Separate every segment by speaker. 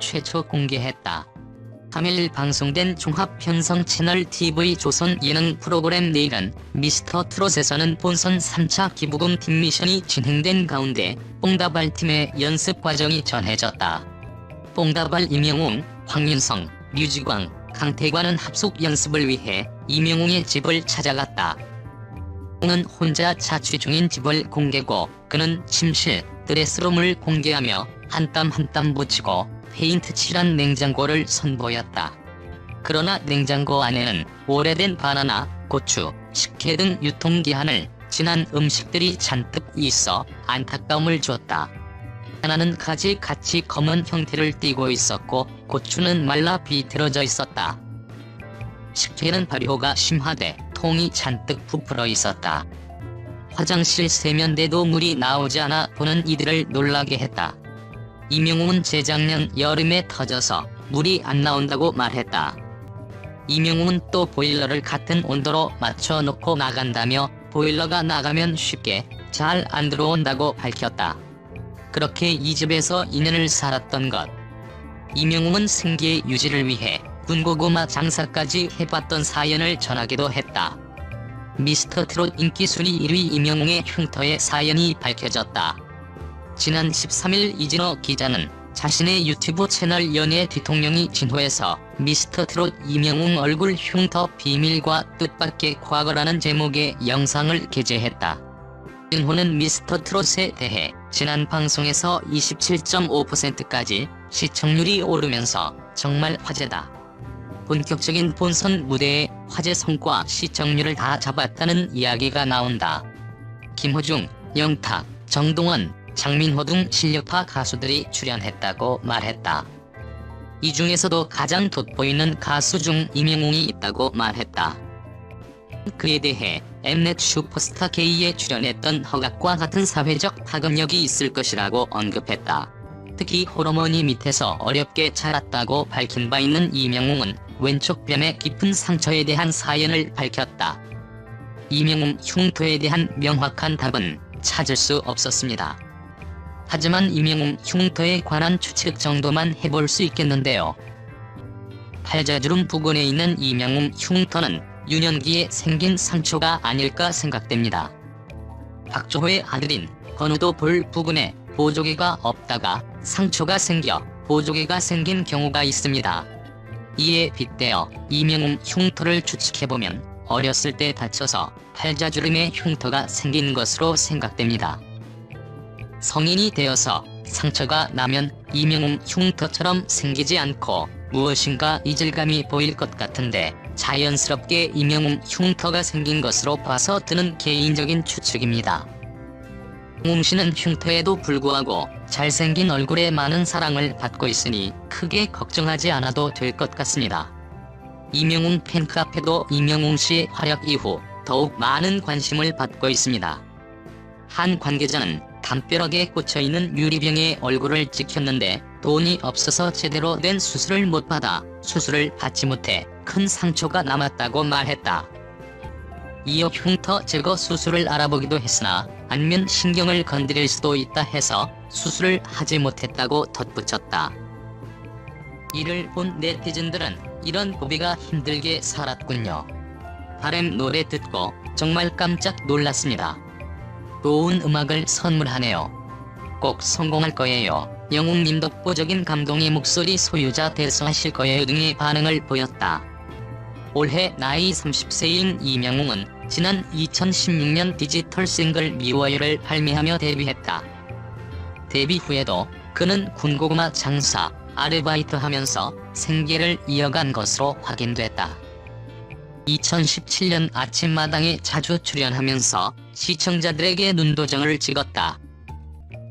Speaker 1: 최초 공개했다. 3일 방송된 종합편성 채널 TV 조선 예능 프로그램 내일은 미스터 트롯에서는 본선 3차 기부금 팀 미션이 진행된 가운데 뽕다발 팀의 연습 과정이 전해졌다. 뽕다발 임영웅, 황윤성, 류지광, 강태관은 합숙 연습을 위해 임영웅의 집을 찾아갔다. 는 혼자 자취 중인 집을 공개고 그는 침실, 드레스룸을 공개하며 한 땀 한 땀 묻히고 페인트 칠한 냉장고를 선보였다. 그러나 냉장고 안에는 오래된 바나나, 고추, 식혜 등 유통기한을 지난 음식들이 잔뜩 있어 안타까움을 줬다. 바나나는 가지같이 검은 형태를 띠고 있었고 고추는 말라 비틀어져 있었다. 식혜는 발효가 심하되 통이 잔뜩 부풀어 있었다. 화장실 세면대도 물이 나오지 않아 보는 이들을 놀라게 했다. 임영웅은 재작년 여름에 터져서 물이 안 나온다고 말했다. 임영웅은 또 보일러를 같은 온도로 맞춰놓고 나간다며 보일러가 나가면 쉽게 잘 안 들어온다고 밝혔다. 그렇게 이 집에서 2년을 살았던 것. 임영웅은 생계 유지를 위해 군고구마 장사까지 해봤던 사연을 전하기도 했다. 미스터 트롯 인기 순위 1위 임영웅의 흉터의 사연이 밝혀졌다. 지난 13일 이진호 기자는 자신의 유튜브 채널 연예 뒤통령이 진호에서 미스터 트롯 임영웅 얼굴 흉터 비밀과 뜻밖의 과거라는 제목의 영상을 게재했다. 진호는 미스터 트롯에 대해 지난 방송에서 27.5%까지 시청률이 오르면서 정말 화제다. 본격적인 본선 무대에 화제 성과 시청률을 다 잡았다는 이야기가 나온다. 김호중, 영탁, 정동원, 장민호 등 실력파 가수들이 출연했다고 말했다. 이 중에서도 가장 돋보이는 가수 중 임영웅이 있다고 말했다. 그에 대해 엠넷 슈퍼스타 K에 출연했던 허각과 같은 사회적 파급력이 있을 것이라고 언급했다. 특히 호르몬이 밑에서 어렵게 자랐다고 밝힌 바 있는 임영웅은 왼쪽 뺨의 깊은 상처에 대한 사연을 밝혔다. 임영웅 흉터에 대한 명확한 답은 찾을 수 없었습니다. 하지만 임영웅 흉터에 관한 추측 정도만 해볼 수 있겠는데요. 팔자주름 부근에 있는 임영웅 흉터는 유년기에 생긴 상처가 아닐까 생각됩니다. 박조호의 아들인 건우도 볼 부근에 보조개가 없다가 상처가 생겨 보조개가 생긴 경우가 있습니다. 이에 빗대어 임영웅 흉터를 추측해보면 어렸을 때 다쳐서 팔자주름에 흉터가 생긴 것으로 생각됩니다. 성인이 되어서 상처가 나면 임영웅 흉터처럼 생기지 않고 무엇인가 이질감이 보일 것 같은데 자연스럽게 임영웅 흉터가 생긴 것으로 봐서 드는 개인적인 추측입니다. 임영웅 씨는 흉터에도 불구하고 잘생긴 얼굴에 많은 사랑을 받고 있으니 크게 걱정하지 않아도 될 것 같습니다. 임영웅 팬카페도 임영웅 씨의 활약 이후 더욱 많은 관심을 받고 있습니다. 한 관계자는 담벼락에 꽂혀있는 유리병의 얼굴을 찍혔는데 돈이 없어서 제대로 된 수술을 못 받아 수술을 받지 못해 큰 상처가 남았다고 말했다. 이어 흉터 제거 수술을 알아보기도 했으나 안면 신경을 건드릴 수도 있다 해서 수술을 하지 못했다고 덧붙였다. 이를 본 네티즌들은 이런 보비가 힘들게 살았군요. 바램 노래 듣고 정말 깜짝 놀랐습니다. 좋은 음악을 선물하네요. 꼭 성공할 거예요. 영웅님 독보적인 감동의 목소리 소유자 대성하실 거예요 등의 반응을 보였다. 올해 나이 30세인 임영웅은 지난 2016년 디지털 싱글 미워요를 발매하며 데뷔했다. 데뷔 후에도 그는 군고구마 장사, 아르바이트하면서 생계를 이어간 것으로 확인됐다. 2017년 아침마당에 자주 출연하면서 시청자들에게 눈도장을 찍었다.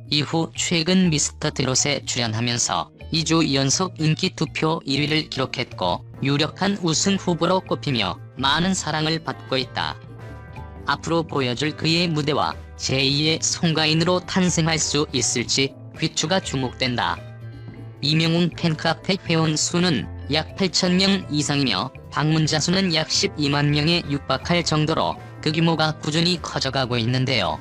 Speaker 1: 이후 최근 미스터 트롯에 출연하면서 2주 연속 인기 투표 1위를 기록했고 유력한 우승 후보로 꼽히며 많은 사랑을 받고 있다. 앞으로 보여줄 그의 무대와 제2의 송가인으로 탄생할 수 있을지 귀추가 주목된다. 임영웅 팬카페 회원 수는 약 8,000명 이상이며 방문자 수는 약 12만 명에 육박할 정도로 그 규모가 꾸준히 커져가고 있는데요.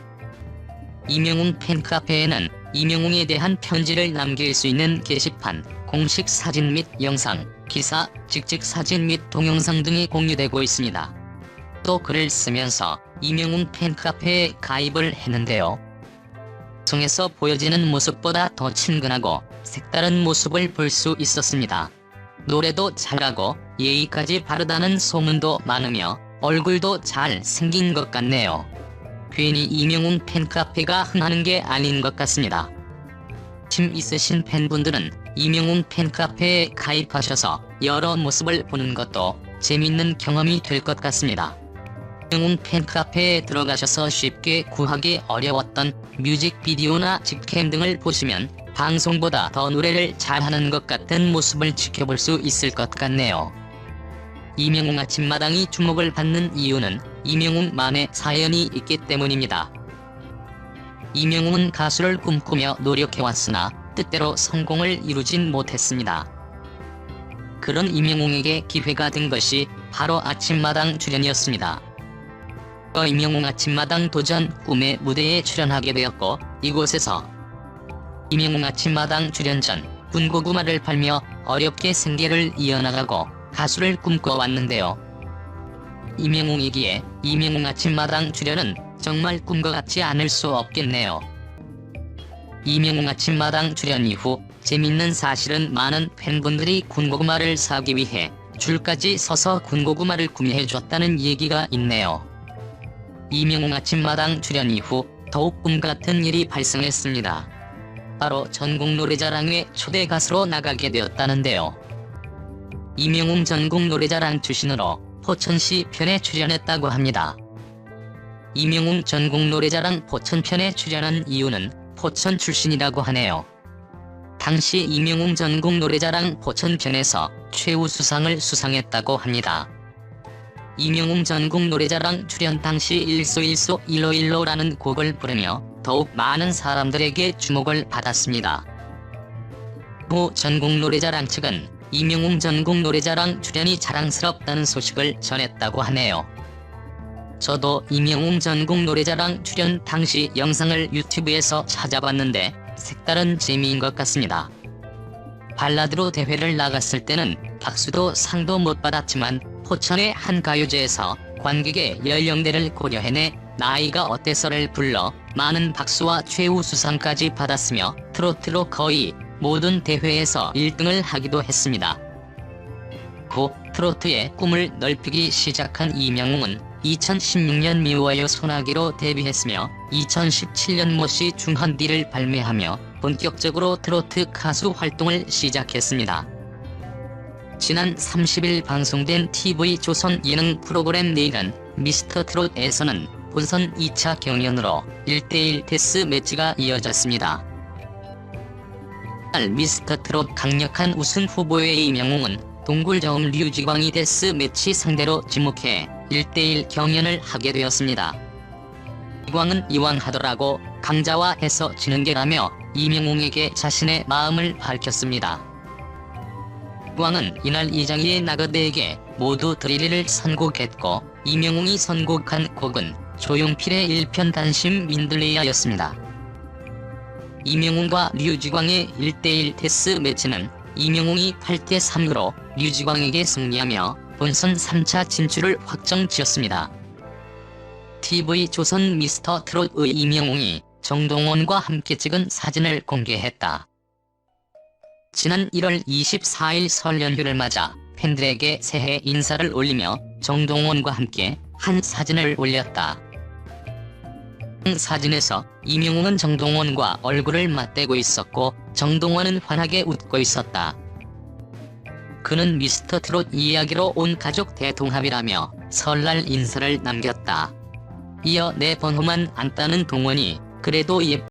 Speaker 1: 임영웅 팬카페에는 임영웅에 대한 편지를 남길 수 있는 게시판, 공식 사진 및 영상, 기사, 직직 사진 및 동영상 등이 공유되고 있습니다. 또 글을 쓰면서 이명웅 팬카페에 가입을 했는데요. 방송에서 보여지는 모습보다 더 친근하고 색다른 모습을 볼 수 있었습니다. 노래도 잘하고 예의까지 바르다는 소문도 많으며 얼굴도 잘 생긴 것 같네요. 괜히 이명웅 팬카페가 흥하는 게 아닌 것 같습니다. 심 있으신 팬분들은 이명웅 팬카페에 가입하셔서 여러 모습을 보는 것도 재밌는 경험이 될 것 같습니다. 이명웅 팬카페에 들어가셔서 쉽게 구하기 어려웠던 뮤직비디오나 직캠 등을 보시면 방송보다 더 노래를 잘하는 것 같은 모습을 지켜볼 수 있을 것 같네요. 이명웅 아침마당이 주목을 받는 이유는 이명웅만의 사연이 있기 때문입니다. 이명웅은 가수를 꿈꾸며 노력해왔으나 뜻대로 성공을 이루진 못했습니다. 그런 이명웅에게 기회가 된 것이 바로 아침마당 출연이었습니다. 이명웅 아침마당 도전 꿈의 무대에 출연하게 되었고, 이곳에서 이명웅 아침마당 출연 전 군고구마를 팔며 어렵게 생계를 이어나가고 가수를 꿈꿔왔는데요. 이명웅이기에 이명웅 아침마당 출연은 정말 꿈과 같지 않을 수 없겠네요. 이명웅 아침마당 출연 이후 재밌는 사실은 많은 팬분들이 군고구마를 사기 위해 줄까지 서서 군고구마를 구매해줬다는 얘기가 있네요. 이명웅 아침마당 출연 이후 더욱 꿈같은 일이 발생했습니다. 바로 전국노래자랑에 초대 가수로 나가게 되었다는데요. 이명웅 전국노래자랑 출신으로 포천시 편에 출연했다고 합니다. 이명웅 전국노래자랑 포천편에 출연한 이유는 포천 출신이라고 하네요. 당시 이명웅 전국노래자랑 포천편에서 최우수상을 수상했다고 합니다. 이명웅 전국노래자랑 출연 당시 일소일소 일로일로라는 곡을 부르며 더욱 많은 사람들에게 주목을 받았습니다. 후 전국노래자랑 측은 이명웅 전국노래자랑 출연이 자랑스럽다는 소식을 전했다고 하네요. 저도 이명웅 전국노래자랑 출연 당시 영상을 유튜브에서 찾아봤는데 색다른 재미인 것 같습니다. 발라드로 대회를 나갔을 때는 박수도 상도 못 받았지만 포천의 한 가요제에서 관객의 연령대를 고려해내 나이가 어때서를 불러 많은 박수와 최우수상까지 받았으며 트로트로 거의 모든 대회에서 1등을 하기도 했습니다. 후 트로트의 꿈을 넓히기 시작한 이명웅은 2016년 미워요 소나기로 데뷔했으며 2017년 모시 중헌디를 발매하며 본격적으로 트로트 가수 활동을 시작했습니다. 지난 30일 방송된 TV조선 예능 프로그램 내일은 미스터트롯에서는 본선 2차 경연으로 1대1 데스매치가 이어졌습니다. 미스터트롯 강력한 우승 후보의 이명웅은 동굴저음 류지광이 데스매치 상대로 지목해 1대1 경연을 하게 되었습니다. 지광은 이왕 하더라고 강자와 해서 지는 게라며 이명웅에게 자신의 마음을 밝혔습니다. 지광은 이날 이장희의 나그네에게 모두 드리리를 선곡했고 이명웅이 선곡한 곡은 조용필의 일편단심 민들레이아였습니다. 이명웅과 류지광의 1대1 데스매치는 이명웅이 8대3으로 류지광에게 승리하며 본선 3차 진출을 확정지었습니다. TV조선 미스터트롯의 이명웅이 정동원과 함께 찍은 사진을 공개했다. 지난 1월 24일 설 연휴를 맞아 팬들에게 새해 인사를 올리며 정동원과 함께 한 사진을 올렸다. 사진에서 이명웅은 정동원과 얼굴을 맞대고 있었고 정동원은 환하게 웃고 있었다. 그는 미스터트롯 이야기로 온 가족 대동합이라며 설날 인사를 남겼다. 이어 내 번호만 안 따는 동원이 그래도 예쁘